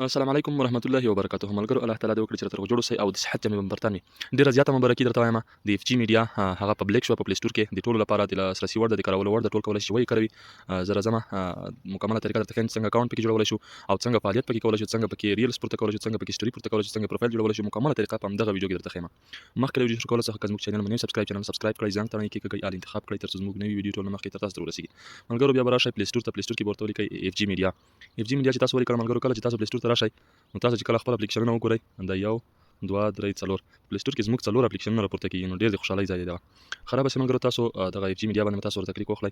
السلام علیکم ورحمت الله وبرکاته. ملګرو الله تعالی دې وکړي چې راته جوړ سي او د صحت جامې بمبرتان وي. ډیره زیاته مبارکي درته وایم. د اف جی میډیا هغه پبلک شو په پلی سٹور کې د ټولو لپاره د لاسرسي وړ د کارولو وړ د ټول کولای شي وایي کوي. زه راځم مکمله طریقه درته ښیم څنګه اکاونټ پکې جوړولای شو او څنګه فعالیت پکې کولای شو، څنګه پکې ریلز پورته کولای شو، څنګه پکې سټوري پورته کولای شو، څنګه پروفایل جوړولای شو. مکمله طریقه په همدغه ویډیو کې درته ښیم. مخکې له ویډیو شروع کولو څخه که زموږ چینل باندې سبسکرایب کړئ، ځان ته کې آل انتخاب کړئ ترڅو زموږ نوي ویډیو ټول مخکې تر تاسو ته ورسیږي. ملګرو بیا به راشئ پلی سٹور ته. پلی سٹور کې ورته ولیکئ اف جی میډیا. اف جی میډیا چې تاسو ولیکئ ملګرو، کله چې تاسو پلی سٹور ته راشئ نو تاسو چې کله خپل اپلیکیشنونه وګورئ دا یو دوه درې څلور پلی سٹور کې زموږ څلور اپلیکیشنونه راپورته کیږي، نو ډېر د خوشحالۍ ځای دی دغه. خراب شي ملګرو، تاسو دغه اف جی میډیا باندې تاسو ورته کلیک وکړئ.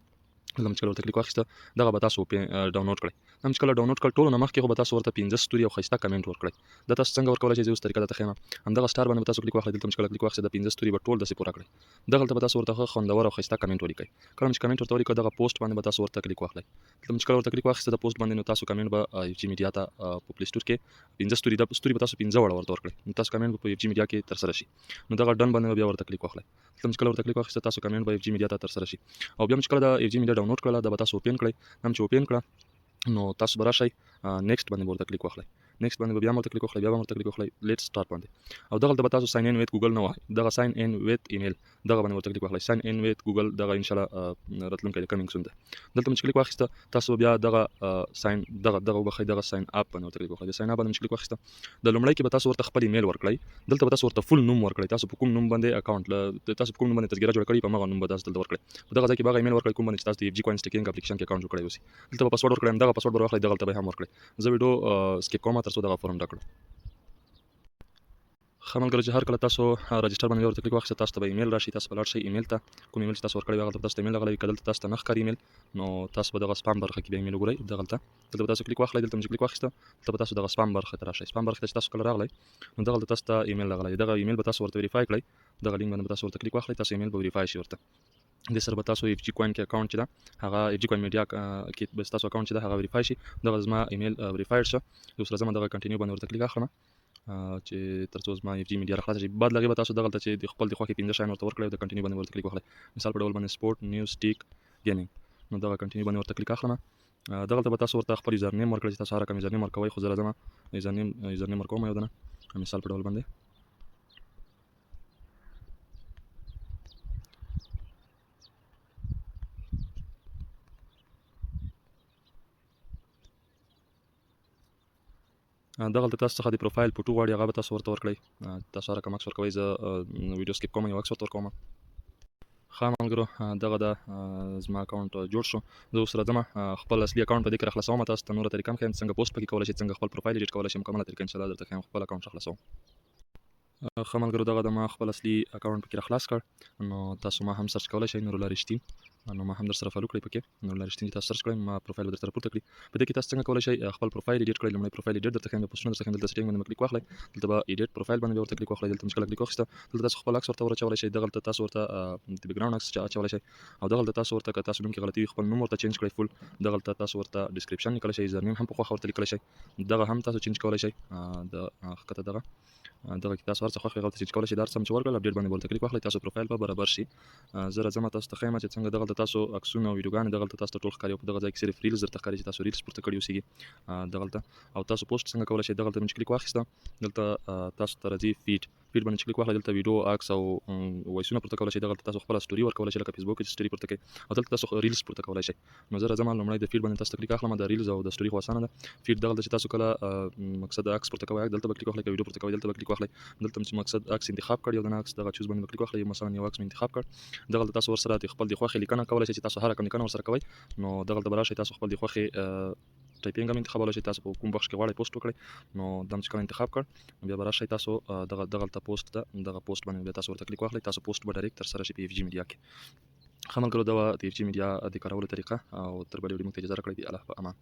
لکه چې کله ورته کلیک واخیسته دغه به تاسو ډاونلوډ کړئ. دا چې کله ډاونلوډ کړئ ټولو نه مخکې خو به تاسو ورته 15 ستوري او ښایسته کمنټ ورکړئ. دا تاسو څنګه ورکولای شئ؟ زه اوس طریقه درته ښیم. همدغه سټار باندې به تاسو کلیک واخلئ. دلته چې کله کلیک واخیسته د 15 ستوري به ټول داسې پوره کړئ. دغلته به تاسو ورته خوندور او ښایسته کمنټ ولیکئ. کله چې کمنټ ورته ولیکئ دغه پوسټ باندې به تاسو ورته کلیک واخلئ. دلته چې کله ورته کلیک واخیسته د پوسټ باندې نو تاسو کمنټ به اف جی میډیا ته په پلی سٹور کې 15 ستوري د ستوري به تاسو 15 وړه ورته ورکړئ. نو تاسو کمنټ په اف جی میډیا کې تر سره شي. نو دغه ډن باندې بیا ورته کلیک واخلئ. دلته چې کله ورته کلیک واخیسته تاسو کمنټ به اف جی میډیا ته تر سره شي. او بیا چې کله د اف جی میډیا ډاونلوډ کړله دا به تاسو اوپن کړئ. هم چې اوپن کړه نو تاسو به راشئ نیکسټ باندې ورته کلیک واخلئ. نیکسټ باندې بیا ورته کلیک واخلئ، بیا ورته کلیک واخلئ لیټ سٹارټ باندې. او دغه به تاسو ساين ان ویت ګوګل نه وای، دغه ساين ان ویت ایمیل دغه باندې ورته کلیک واخلئ. ساين ان ویت ګوګل دغه ان شاء الله راتلونکي د کمینګ سون ده. دلته چې کلیک واخیسته تاسو بیا دغه ساين دغه وبخئ، دغه ساين اپ باندې ورته کلیک واخلئ. د ساين اپ باندې کلیک واخیسته د لومړی کې به تاسو ورته خپل ایمیل ورکړئ. دلته به تاسو ورته فول نوم ورکړئ. تاسو په کوم نوم باندې اکاونټ تاسو په کوم نوم باندې تذکره جوړ کړئ په هغه نوم به تاسو دلته ورکړئ. په دغه ځای کې به ایمیل ورکړئ کوم باندې تاسو د اف جی کوین سټیکینګ اپلیکیشن کې اکاونټ جوړ کړی اوسئ. دلته به پاسورډ ورکړئ، دغه پاسورډ ورواخلئ، دغه ته به هم ورکړئ. زه ویډیو سکیپ کوم ترڅو دغه فورم ډک کړم. ښه ملګرو چې هر کله تاسو رجسټر باندې ورته کلیک واخیسته تاسو ته به ایمیل راشي. تاسو به لاړ شئ ایمیل ته، کوم ایمیل چې تاسو ورکړی وي هغه ته تاسو ته ایمیل راغلی وي. که دلته تاسو ته نه ښکاري ایمیل نو تاسو به دغه سپام برخه کې بیا ایمیل وګورئ. دلته به تاسو کلیک واخلئ. دلته چې کلیک واخیسته دلته به تاسو دغه سپام برخه ته راشئ. سپام برخه ته چې تاسو کله راغلی نو دغلته تاسو ته ایمیل راغلی. دغه ایمیل به تاسو ورته ویریفای کړئ. دغه لینک باندې به تاسو ورته کلیک واخلئ، تاسو ایمیل به ویریفای شي ورته. د سره به تاسو اف جی کوین کې اکاونټ چې ده هغه اف جی کوین میډیا کې به تاسو اکاونټ چې ده هغه ویریفای شي. دغه زما ایمیل ویریفایډ شه. اوس راځم دغه کنټینیو باندې ورته کلیک اخلم چې ترڅو زما اف جی میډیا راخلاص شي. بعد لغې به تاسو دغلته چې د خپل د خوښې 15 شیان ورته ورکړئ او د کنټینیو باندې ورته کلیک واخلئ. مثال په ډول باندې سپورت نیوز ټیک گیمینګ نو دغه کنټینیو باندې ورته کلیک اخلم. دغلته به تاسو ورته خپل یوزر نیم ورکړئ چې تاسو هر کوم یوزر نیم ورکوئ. خو زه راځم یوزر نیم ورکوم یو دنه مثال په ډول باندې. دغلته تاسو څخه د پروفایل فوټو غواړي هغه به تاسو ورته ورکړئ. تاسو هر کوم عکس ورکوئ. زه ویډیو سکیپ کوم، یو عکس ورته ورکوم. ښه ملګرو دغه د زما اکاونټ جوړ شو. زه اوس راځم خپل اصلي اکاونټ په دې کې راخلاصوم. تاسو ته نوره طریقه هم ښیم څنګه پوسټ پکې کولی شئ، څنګه خپل پروفایل ایډیټ کولی شئ. مکمله طریقه انشاءالله درته ښیم. خپل اکاونټ راخلاصوم. ښه ملګرو دغه د ما خپل اصلي اکاونټ پکې راخلاص کړ. نو تاسو ما هم سرچ کولی شئ نور الله رښتین. نو ما هم در سره فالو کړئ پکې. نور الله رښتین چې تاسو سرچ کړئ ما پروفایل به در سره پورته کړي. په دې کې تاسو څنګه کولی شئ خپل پروفایل ایډیټ کړئ. لومړی پروفایل ایډیټ درته ښیم، د پوسټونو درته ښیم. دلته سیټینګ باندې کلیک واخلئ. دلته به ایډیټ پروفایل باندې ورته کلیک واخلئ. دلته چې کله کلیک واخیسته دلته تاسو خپل عکس ورته ورچولی شئ. دغلته تاسو ورته د بیک ګراوند عکس اچولی شئ. او دغلته تاسو ورته که تاسو نوم کې غلطي وي خپل نوم ورته چینج کړئ فول. دغلته تاسو ورته ډسکرپشن لیکلی شئ. یوزر نیم هم په خوښه ورته لیکلی شئ. دغه هم تاسو چینج کولی شئ. د ښکته دغه کې تاسو هر څه خوښ وي هغه چینج کولی شئ. دا هر څه چې ورکړل اپډیټ باندې ورته کلیک واخلئ. تاسو پروفایل به برابر شي. زه راځم تاسو ته ښیم چې څنګه دغلته تاسو عکسونه او ویډیوګانې دغلته تاسو ته ټول ښکاري. او په دغه ځای کې صرف ریلز درته ښکاري چې تاسو ریلز پورته کړي اوسیږي دغلته. او تاسو پوسټ څنګه کولی شئ؟ دغلته چې کلیک واخیسته دلته تاسو ته راځي فیډ باندې کلیک واخلئ. دلته ویډیو عکس او وایسونه پورته کولی شئ. دغلته تاسو خپله سټوري ورکولی شئ لکه فیسبوک کې سټوري پورته کوئ. او دلته تاسو ریلز پورته کولی شئ. نو زه راځم لومړی د فیډ باندې تاسو ته کلیک اخلم. د ریلز او د سټوري خو اسانه ده. فیډ دغلته چې تاسو کله مقصد عکس پورته کوئ دلته به کلیک واخلئ. که ویډیو پورته کوئ دلته به کلیک واخلئ. دلته چې مقصد عکس انتخاب کړ یو دانه عکس دغه چوز باندې کلیک واخلئ. مثلا یو عکس مې انتخاب کړ. دغلته تاسو ورسره د خپل د خوښې لیکنه کولی شئ چې تاسو هر کوم لیکنه ورسره کوئ. نو دغلته به راشئ تاسو خپل د خوښې ټایپینګ هم انتخابولی شئ. تاسو په کوم بخش کې غواړئ پوسټ وکړئ. نو دا چې کله انتخاب کړ بیا به راشئ تاسو دغلته پوسټ ده دغه پوسټ باندې بیا تاسو ورته کلیک واخلئ. تاسو پوسټ به ډایرکټ ترسره شي په اف جی میډیا کې. ښه ملګرو دا وه د اف جی میډیا د کارولو طریقه. او تر بلې ویډیو موږ ته اجازه راکړئ. د الله په امان.